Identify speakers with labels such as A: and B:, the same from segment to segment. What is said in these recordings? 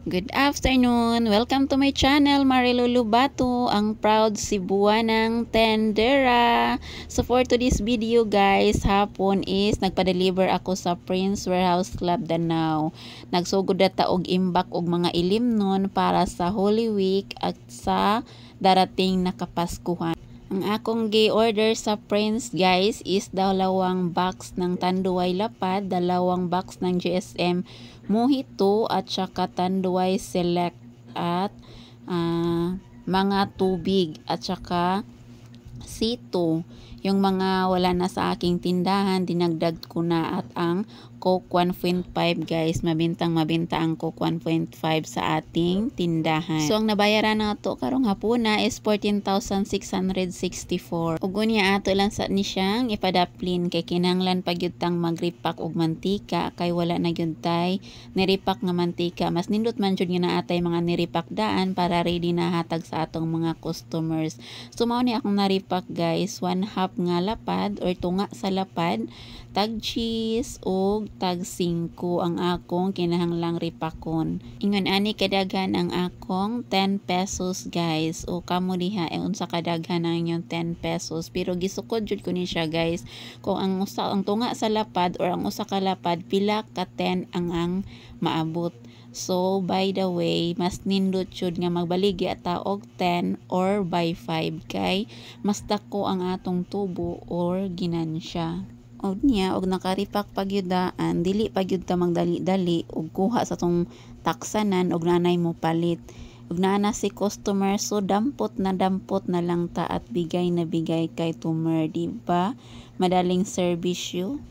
A: Good afternoon! Welcome to my channel, Marilu Lubato, ang proud Cebuanang tendera. So for today's video guys, hapon is nagpa-deliver ako sa Prince Warehouse Club Danao. Nagsugod data og imbak og mga ilimnon para sa Holy Week at sa darating na Kapaskuhan. Ang akong gi-order sa Prince guys is 2 box ng Tanduay Lapad, 2 box ng GSM Mojito at saka Tanduay Select at mga tubig at saka sito. Yung mga wala na sa aking tindahan, dinagdag ko na at ang Coke 1.5 guys. Mabintang ang Coke 1.5 sa ating tindahan. So ang nabayaran na to karong hapuna is 14,664. Ug unya ato lang sa ni siyang ipadaplin kay kinahanglan pagyud-tang magripak og mantika kay wala na gyud tay niripak nga mantika. Mas nindot man jud nga naatay mga niripak daan para ready na hatag sa atong mga customers. So mao ni akong naripak guys, 1/2 nga lapad or tunga sa lapad, tag cheese o tag 5 ang akong kinahanglang ripakon. Ingon ani kadaghan ang akong 10 pesos guys. O kamo diha unsa kadaghan ang inyong 10 pesos. Pero gisukod jud ko ni siya guys. Kung ang tunga sa lapad or ang usa ka lapad pila ka 10 ang maabot. So, by the way, mas nindot jud nga magbaligi ata og 10 or by 5 kay mas dako ang atong tubo or ginansya. Og niya, og nakaripak pagyudaan, dili pagyud ta magdali-dali og kuha sa tong taksanan og nanay mo palit. Ug naana si customer, so dampot na lang ta at bigay na bigay kay tumer, diba? Madaling serbisyo.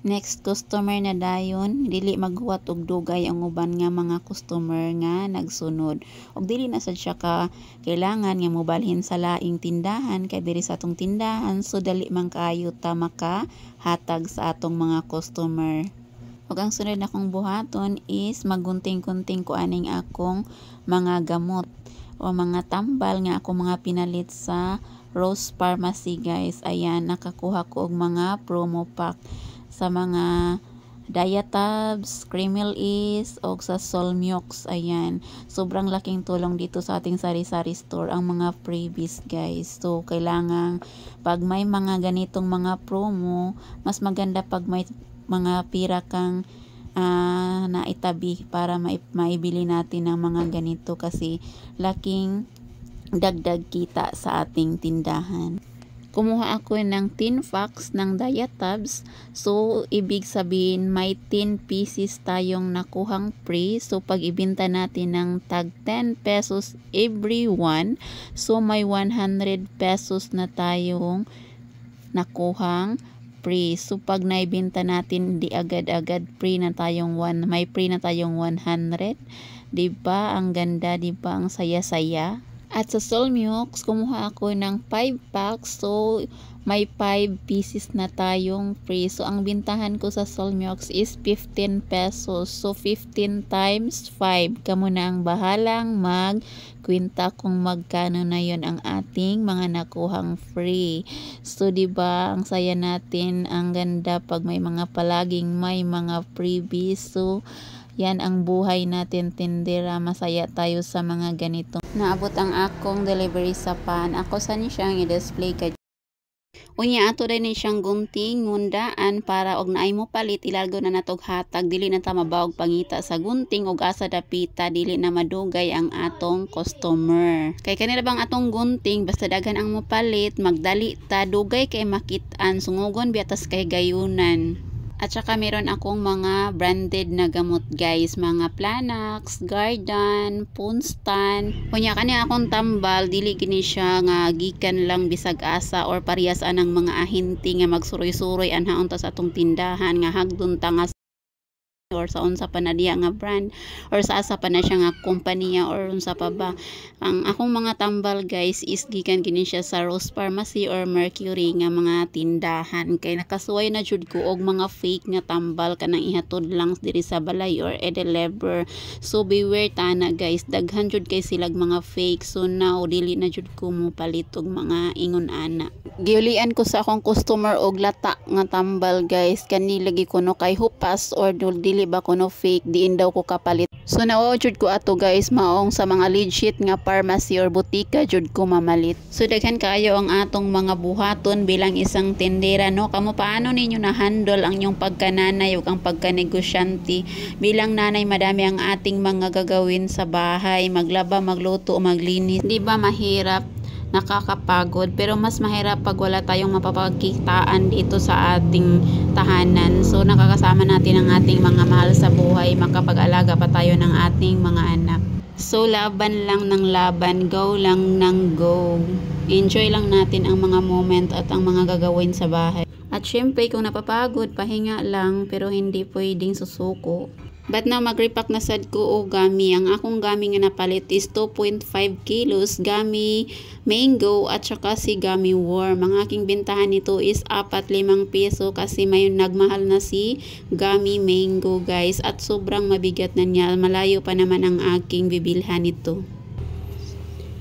A: Next customer na dayon, dili maghuwat og dugay ang uban nga mga customer nga nagsunod. Og dili na sad siya ka kailangan nga mobalhin sa laing tindahan kay diri sa atong tindahan, so dali man kaayo ta makahatag sa atong mga customer. Og ang sunod na kong buhaton is magunting-gunting ko aning akong mga gamot o mga tambal nga ako mga pinalit sa Rose Pharmacy guys. Ayan, nakakuha ko og mga promo pack sa mga Diatabs, Creamil Is, o sa Solmiox. Ayan. Sobrang laking tulong dito sa ating sari-sari store ang mga freebies guys. So, kailangan pag may mga ganitong mga promo, mas maganda pag may mga pira kang naitabi para maibili natin ng mga ganito kasi laking dagdag kita sa ating tindahan. Kumuha ako ng 10 packs ng Diatabs. So, ibig sabihin may 10 pieces tayong nakuhang free. So, pag ibenta natin ng tag 10 pesos every one, so may 100 pesos na tayong nakuhang free. So, pag naibenta natin, di agad-agad may free na tayong 100. Diba? Ang ganda, diba? Ang saya-saya. At sa Solmiox, kumuha ako ng 5 packs. So, may 5 pieces na tayong free. So, ang bintahan ko sa Solmiox is 15 pesos. So, 15 times 5. Kamu na ang bahalang magkwenta kung magkano na yon ang ating mga nakuhang free. So, diba, ang saya natin, ang ganda pag may mga palaging may mga freebies. So, yan ang buhay natin tindera, masaya tayo sa mga ganito. Naabot ang akong delivery sa pan. Ako sa ni siyang i-display ka. Unya ato din ni siyang gunting, ngundaan para og naay mo palit ilargo na natog hatag dili na ta mabawog pangita sa gunting og asa dapita dili na madugay ang atong customer. Kay kanila bang atong gunting basta daghan ang mo palit magdali ta dugay kay makit-an sungugon biatas kay gayunan. At saka meron akong mga branded na gamot guys, mga Planax, Gardan, Punstan. Kunya kani akong tambal, dili gini siya nga gikan lang bisag asa or parehas anang mga ahinti nga magsuroy-suroy anhaon ta sa atong tindahan nga hagdon ta nga or sa unsa pa na diya nga brand or sa asa pa na siya nga kompanya or unsa pa ba. Ang akong mga tambal guys is gikan gini siya sa Rose Pharmacy or Mercury nga mga tindahan kay nakasuway na jud ko og mga fake nga tambal kanang ihatod lang diri sa balay or Edelever. So beware tana guys, daghan jud kay silag mga fake. So now dili na jud ko mo palit og mga ingon ana. Giulian ko sa akong customer og lata nga tambal guys, kani lagi ko no kay hupas or dili ba ko no fake, diin daw ko kapalit. So nawa-jud ko ato guys, maong sa mga legit nga pharmacy or butika jud ko mamalit. So daghan kaayo ang atong mga buhaton bilang isang tindera no. Kamo paano ninyo na handle ang inyong pagkananay ug ang pagkanegosyante? Bilang nanay madami ang ating mga gagawin sa bahay, maglaba, magluto, maglinis. Di ba mahirap? Nakakapagod, pero mas mahirap pag wala tayong mapapagkitaan dito sa ating tahanan. So nakakasama natin ang ating mga mahal sa buhay, makapag-alaga pa tayo ng ating mga anak. So laban lang ng laban, go lang ng go. Enjoy lang natin ang mga moment at ang mga gagawin sa bahay. At syempre kung napapagod, pahinga lang, pero hindi pwedeng susuko. But now mag-repack na sad ko og gami. Ang akong gami nga napalit is 2.5 kilos gami mango at saka si gami worm. Ang aking bintahan nito is 4-5 piso kasi may nagmahal na si gami mango guys. At sobrang mabigat na niya. Malayo pa naman ang aking bibilhan nito.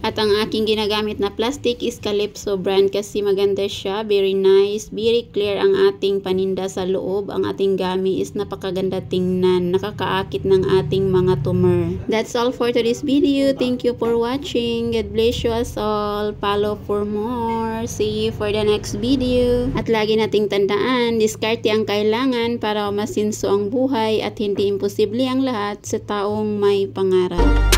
A: At ang aking ginagamit na plastic is Calypso brand kasi maganda siya, very nice, very clear ang ating paninda sa loob. Ang ating gami is napakaganda tingnan, nakakaakit ng ating mga tumor. That's all for today's video. Thank you for watching. God bless you us all. Follow for more. See you for the next video. At lagi nating tandaan, diskarte ang kailangan para masinso ang buhay at hindi imposible ang lahat sa taong may pangarap.